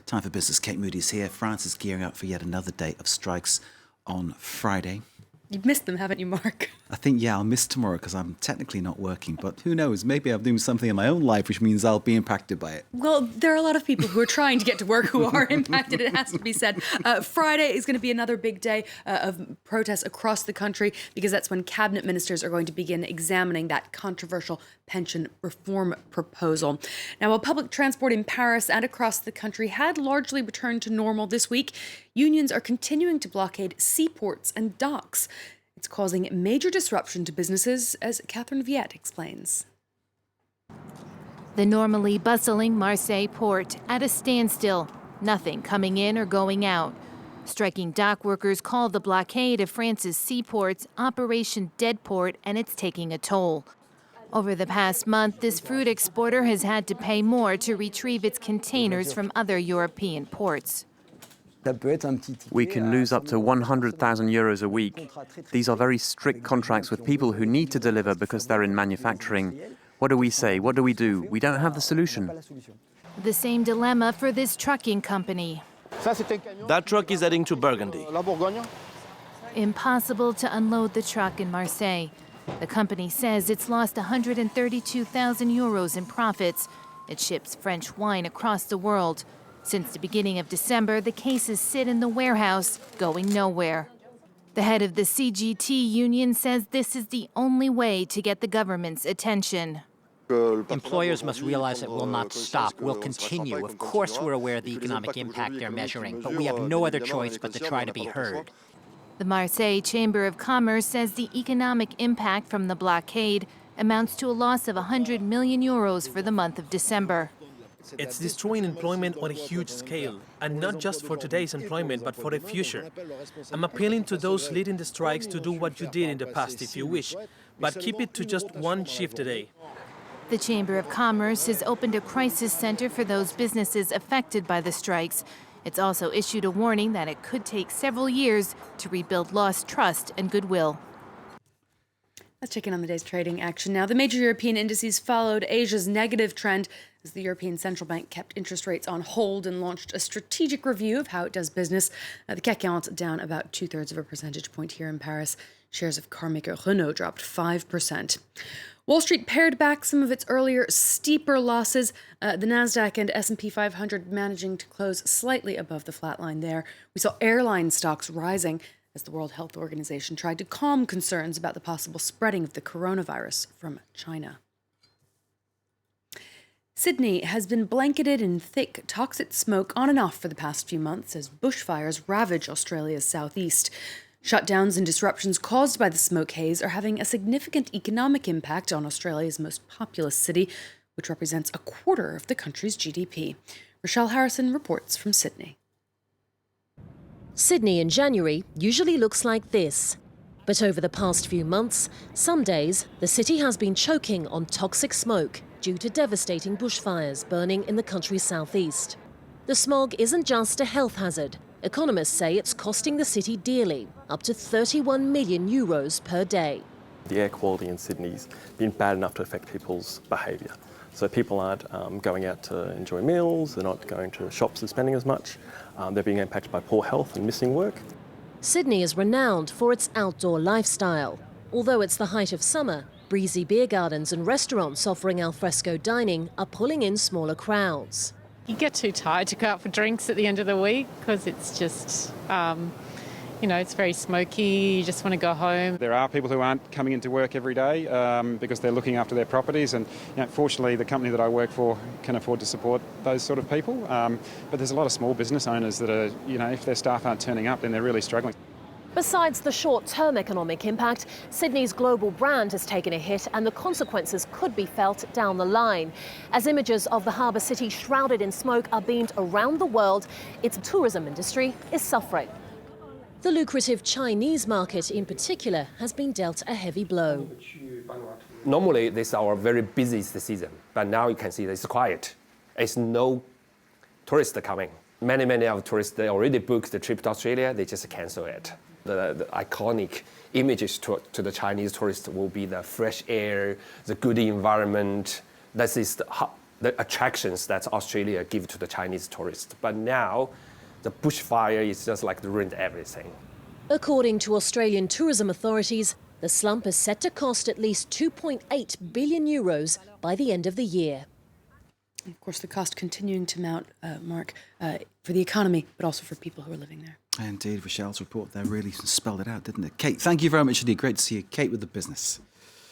Time for business. Kate Moody's here. France is gearing up for yet another day of strikes on Friday. You've missed them, haven't you, Mark? I think, I'll miss tomorrow because I'm technically not working. But who knows? Maybe I'm doing something in my own life, which means I'll be impacted by it. Well, there are a lot of people who are trying to get to work who are impacted, it has to be said. Friday is going to be another big day of protests across the country because that's when cabinet ministers are going to begin examining that controversial pension reform proposal. Now, while public transport in Paris and across the country had largely returned to normal this week, unions are continuing to blockade seaports and docks. It's causing major disruption to businesses, as Catherine Viette explains. The normally bustling Marseille port at a standstill, nothing coming in or going out. Striking dock workers call the blockade of France's seaports Operation Dead Port, and it's taking a toll. Over the past month, this fruit exporter has had to pay more to retrieve its containers from other European ports. We can lose up to 100,000 euros a week. These are very strict contracts with people who need to deliver because they're in manufacturing. What do we say? What do? We don't have the solution. The same dilemma for this trucking company. That truck is heading to Burgundy. Impossible to unload the truck in Marseille. The company says it's lost 132,000 euros in profits. It ships French wine across the world. Since the beginning of December, the cases sit in the warehouse, going nowhere. The head of the CGT union says this is the only way to get the government's attention. Employers must realize it will not stop, will continue. Of course we're aware of the economic impact they're measuring, but we have no other choice but to try to be heard. The Marseille Chamber of Commerce says the economic impact from the blockade amounts to a loss of 100 million euros for the month of December. It's destroying employment on a huge scale, and not just for today's employment, but for the future. I'm appealing to those leading the strikes to do what you did in the past if you wish, but keep it to just one shift a day. The Chamber of Commerce has opened a crisis center for those businesses affected by the strikes. It's also issued a warning that it could take several years to rebuild lost trust and goodwill. Let's check in on the day's trading action now. The major European indices followed Asia's negative trend as the European Central Bank kept interest rates on hold and launched a strategic review of how it does business. The CAC 40 down about 2/3 of a percentage point here in Paris. Shares of carmaker Renault dropped 5%. Wall Street pared back some of its earlier steeper losses. The Nasdaq and S&P 500 managing to close slightly above the flat line there. We saw airline stocks rising as the World Health Organization tried to calm concerns about the possible spreading of the coronavirus from China. Sydney has been blanketed in thick, toxic smoke on and off for the past few months as bushfires ravage Australia's southeast. Shutdowns and disruptions caused by the smoke haze are having a significant economic impact on Australia's most populous city, which represents a quarter of the country's GDP. Rochelle Harrison reports from Sydney. Sydney in January usually looks like this. But over the past few months, some days the city has been choking on toxic smoke due to devastating bushfires burning in the country's southeast. The smog isn't just a health hazard. Economists say it's costing the city dearly, up to 31 million euros per day. The air quality in Sydney's been bad enough to affect people's behaviour. So people aren't going out to enjoy meals, they're not going to shops and spending as much, they're being impacted by poor health and missing work. Sydney is renowned for its outdoor lifestyle. Although it's the height of summer, breezy beer gardens and restaurants offering alfresco dining are pulling in smaller crowds. You get too tired to go out for drinks at the end of the week because it's just, it's very smoky, you just want to go home. There are people who aren't coming into work every day because they're looking after their properties, and fortunately the company that I work for can afford to support those sort of people. But there's a lot of small business owners that are, if their staff aren't turning up, then they're really struggling. Besides the short-term economic impact, Sydney's global brand has taken a hit and the consequences could be felt down the line. As images of the harbour city shrouded in smoke are beamed around the world, its tourism industry is suffering. The lucrative Chinese market in particular has been dealt a heavy blow. Normally this is our very busiest season, but now you can see it's quiet. There's no tourists coming. Many of the tourists, they already booked the trip to Australia, they just cancel it. The iconic images to the Chinese tourists will be the fresh air, the good environment. That is the attractions that Australia give to the Chinese tourists. But now, the bushfire is just like ruined everything. According to Australian tourism authorities, the slump is set to cost at least 2.8 billion euros by the end of the year. And of course, the cost continuing to mount, Mark, for the economy, but also for people who are living there. Indeed, Rochelle's report there really spelled it out, didn't it? Kate, thank you very much indeed. Great to see you. Kate with the business.